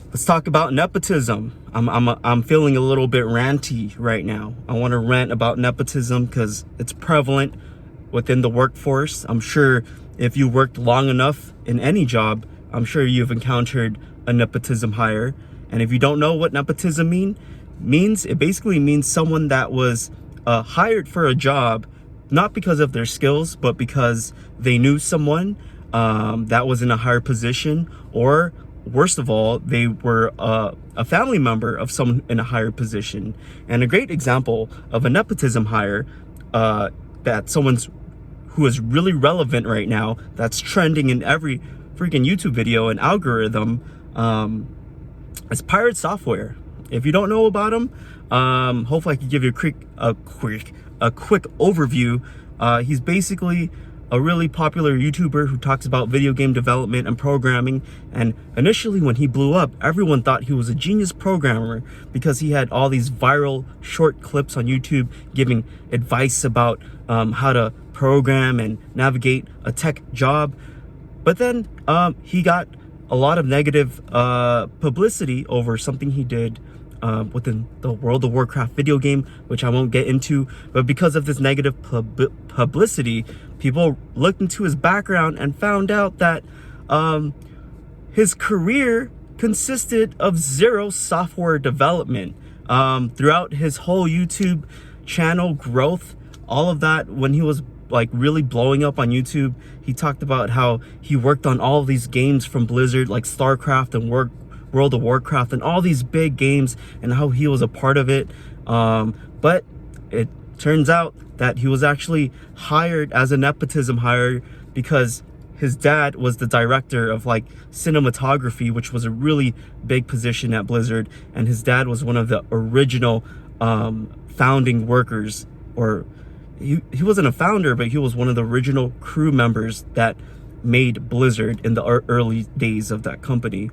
Let's talk about nepotism. I'm feeling a little bit ranty right now. I want to rant about nepotism because it's prevalent within the workforce. I'm sure if you worked long enough in any job, I'm sure you've encountered a nepotism hire. And if you don't know what nepotism means, it basically means someone that was hired for a job, not because of their skills, but because they knew someone that was in a higher position, or worst of all, they were a family member of someone in a higher position. And a great example of a nepotism hire that who is really relevant right now, that's trending in every freaking YouTube video and algorithm, is Pirate Software. If you don't know about him, hopefully I can give you a quick overview. He's basically a really popular YouTuber who talks about video game development and programming. And initially when he blew up, everyone thought he was a genius programmer because he had all these viral short clips on YouTube giving advice about how to program and navigate a tech job. But then he got a lot of negative publicity over something he did within the World of Warcraft video game, which I won't get into. But because of this negative publicity, people looked into his background and found out that his career consisted of zero software development. Throughout his whole YouTube channel growth, all of that, when he was like really blowing up on YouTube, he talked about how he worked on all of these games from Blizzard, like StarCraft and World of Warcraft and all these big games, and how he was a part of it. But it turns out that he was actually hired as a nepotism hire because his dad was the director of like cinematography, which was a really big position at Blizzard, and his dad was one of the original founding workers, or he wasn't a founder, but he was one of the original crew members that made Blizzard in the early days of that company.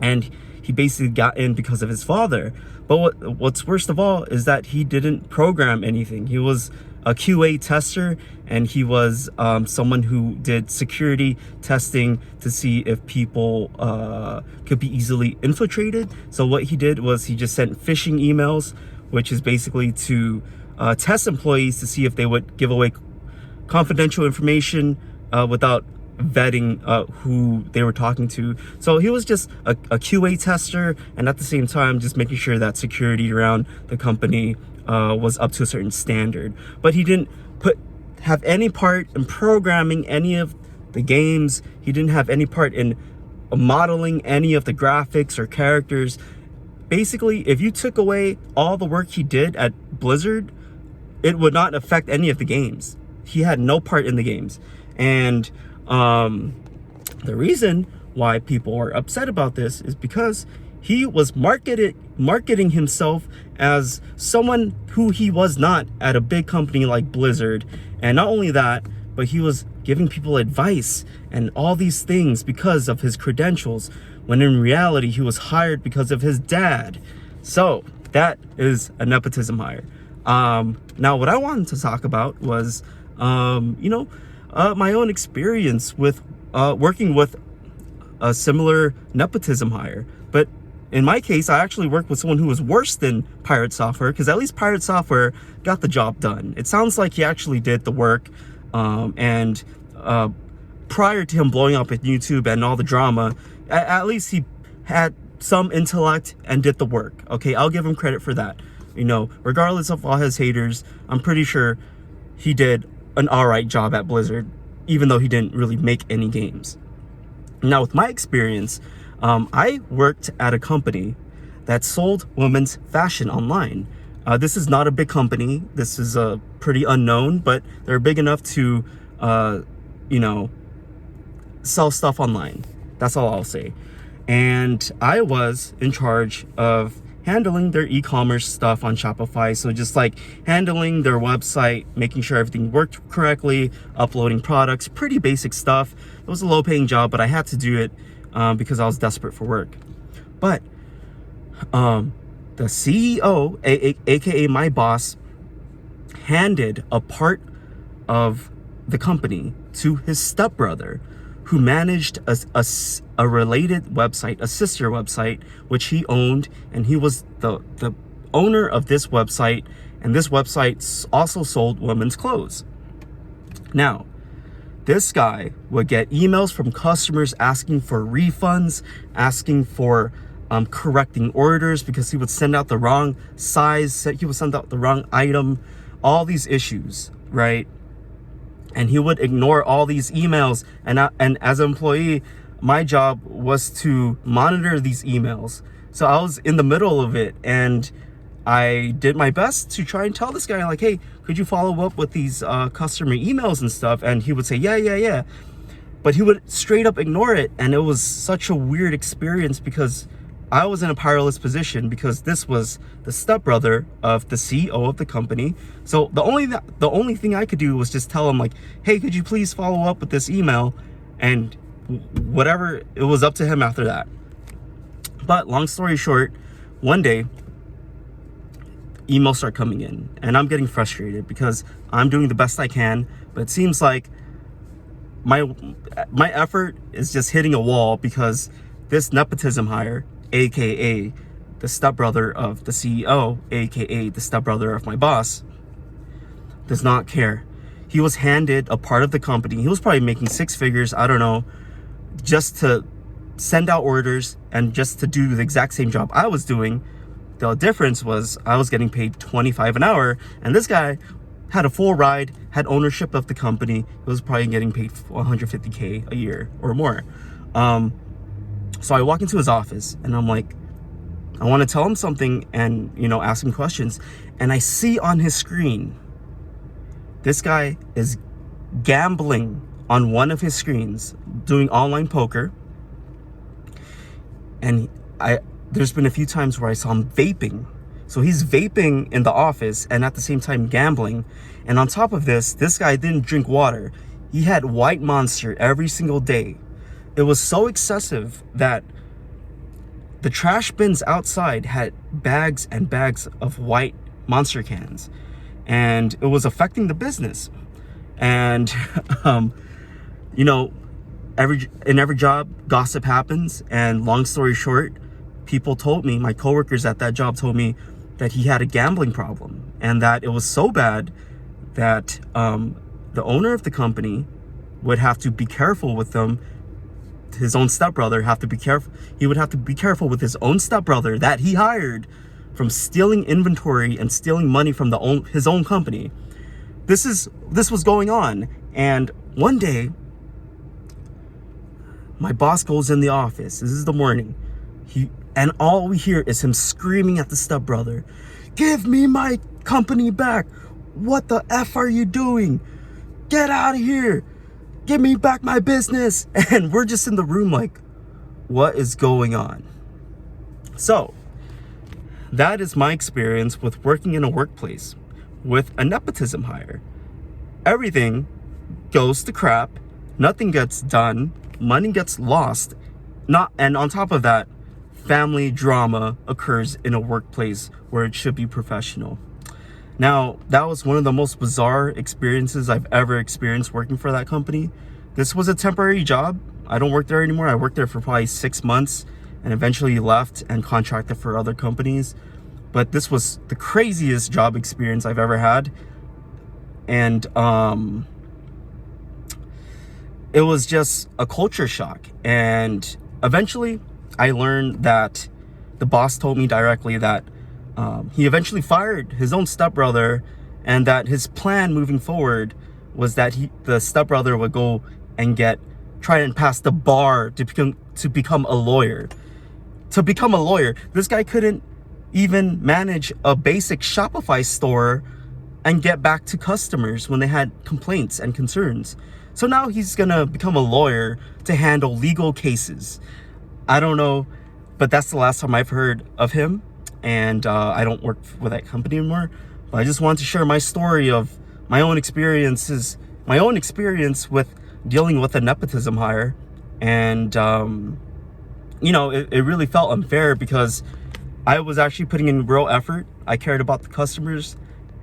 And he basically got in because of his father. But what's worst of all is that he didn't program anything. He was a QA tester, and he was someone who did security testing to see if people could be easily infiltrated. So what he did was he just sent phishing emails, which is basically to test employees to see if they would give away confidential information without vetting who they were talking to. So he was just a QA tester, and at the same time just making sure that security around the company was up to a certain standard. But he didn't have any part in programming any of the games. He didn't have any part in modeling any of the graphics or characters. Basically, if you took away all the work he did at Blizzard, it would not affect any of the games. He had no part in the games. And the reason why people are upset about this is because he was marketing himself as someone who he was not at a big company like Blizzard. And not only that, but he was giving people advice and all these things because of his credentials, when in reality he was hired because of his dad. So that is a nepotism hire. Now what I wanted to talk about was my own experience with working with a similar nepotism hire. But in my case, I actually worked with someone who was worse than Pirate Software, because at least Pirate Software got the job done. It sounds like he actually did the work, and prior to him blowing up at YouTube and all the drama, at least he had some intellect and did the work. Okay, I'll give him credit for that. Regardless of all his haters, I'm pretty sure he did an alright job at Blizzard, even though he didn't really make any games. Now, with my experience, I worked at a company that sold women's fashion online. This is not a big company. This is pretty unknown, but they're big enough to, sell stuff online. That's all I'll say. And I was in charge of handling their e-commerce stuff on Shopify. So just like handling their website, making sure everything worked correctly, uploading products, pretty basic stuff. It was a low-paying job, but I had to do it because I was desperate for work. But the CEO, aka my boss, handed a part of the company to his stepbrother, who managed a related website, a sister website, which he owned, and he was the owner of this website, and this website also sold women's clothes. Now, this guy would get emails from customers asking for refunds, asking for correcting orders because he would send out the wrong size, he would send out the wrong item, all these issues, right? And he would ignore all these emails. And as an employee, my job was to monitor these emails. So I was in the middle of it, and I did my best to try and tell this guy, like, hey, could you follow up with these customer emails and stuff? And he would say, yeah. But he would straight up ignore it. And it was such a weird experience because I was in a powerless position because this was the stepbrother of the CEO of the company. So the only thing I could do was just tell him, like, hey, could you please follow up with this email? And whatever, it was up to him after that. But long story short, one day, emails start coming in, and I'm getting frustrated because I'm doing the best I can, but it seems like my effort is just hitting a wall because this nepotism hire, aka the stepbrother of the CEO, aka the stepbrother of my boss, does not care. He was handed a part of the company. He was probably making six figures, I don't know, just to send out orders and just to do the exact same job I was doing. The difference was I was getting paid $25 an hour, and this guy had a full ride, had ownership of the company. He was probably getting paid $150K a year or more. So I walk into his office, and I'm like, I want to tell him something and, ask him questions. And I see on his screen, this guy is gambling on one of his screens, doing online poker. And there's been a few times where I saw him vaping. So he's vaping in the office and at the same time gambling. And on top of this guy didn't drink water. He had White Monster every single day. It was so excessive that the trash bins outside had bags and bags of White Monster cans. And it was affecting the business. And, in every job, gossip happens. And long story short, people told me, my coworkers at that job told me that he had a gambling problem. And that it was so bad that the owner of the company would have to be careful with them. His own stepbrother he would have to be careful with his own stepbrother that he hired from stealing inventory and stealing money from his own company. This was going on. And one day, my boss goes in the office. This is the morning. And all we hear is him screaming at the stepbrother, "Give me my company back. What the F are you doing? Get out of here. Give me back my business." And we're just in the room like, what is going on? So that is my experience with working in a workplace with a nepotism hire. Everything goes to crap. Nothing gets done. Money gets lost. And on top of that, family drama occurs in a workplace where it should be professional. Now, that was one of the most bizarre experiences I've ever experienced working for that company. This was a temporary job. I don't work there anymore. I worked there for probably 6 months and eventually left and contracted for other companies. But this was the craziest job experience I've ever had. And it was just a culture shock. And eventually I learned that the boss told me directly that he eventually fired his own stepbrother, and that his plan moving forward was that the stepbrother would go and try and pass the bar to become a lawyer. To become a lawyer, this guy couldn't even manage a basic Shopify store and get back to customers when they had complaints and concerns. So now he's gonna become a lawyer to handle legal cases. I don't know, but that's the last time I've heard of him. And I don't work with that company anymore. But I just wanted to share my story of my own experience with dealing with a nepotism hire. And, it really felt unfair because I was actually putting in real effort. I cared about the customers,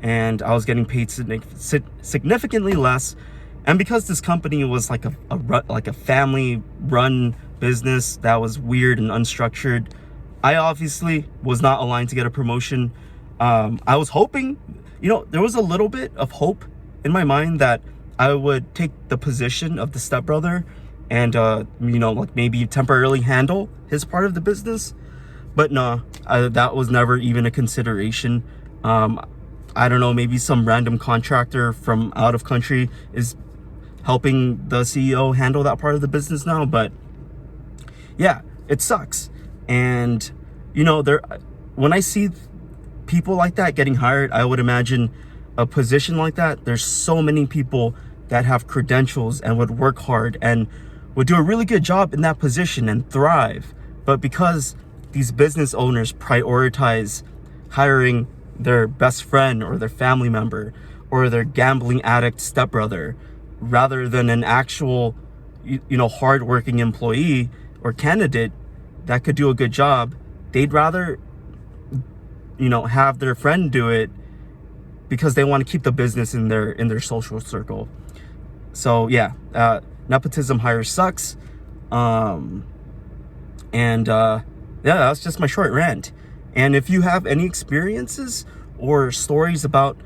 and I was getting paid significantly less. And because this company was like a family run business that was weird and unstructured, I obviously was not aligned to get a promotion. I was hoping, there was a little bit of hope in my mind that I would take the position of the stepbrother and, like maybe temporarily handle his part of the business. But no, that was never even a consideration. I don't know, maybe some random contractor from out of country is helping the CEO handle that part of the business now. But yeah, it sucks. And, when I see people like that getting hired, I would imagine a position like that, there's so many people that have credentials and would work hard and would do a really good job in that position and thrive. But because these business owners prioritize hiring their best friend or their family member or their gambling addict stepbrother rather than an actual, hardworking employee or candidate that could do a good job, they'd rather, have their friend do it because they want to keep the business in their social circle. So yeah, nepotism hire sucks. Yeah, that's just my short rant. And if you have any experiences or stories about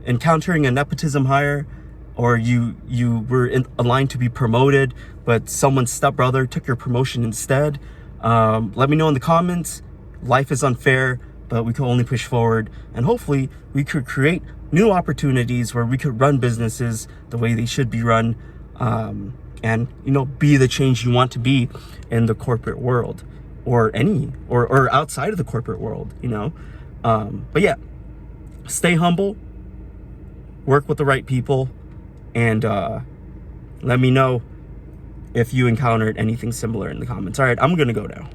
encountering a nepotism hire, or you were aligned to be promoted, but someone's stepbrother took your promotion instead, let me know in the comments. Life is unfair, but we can only push forward. And hopefully we could create new opportunities where we could run businesses the way they should be run, and, be the change you want to be in the corporate world or outside of the corporate world, But yeah, stay humble, work with the right people, and let me know if you encountered anything similar in the comments. All right, I'm going to go now.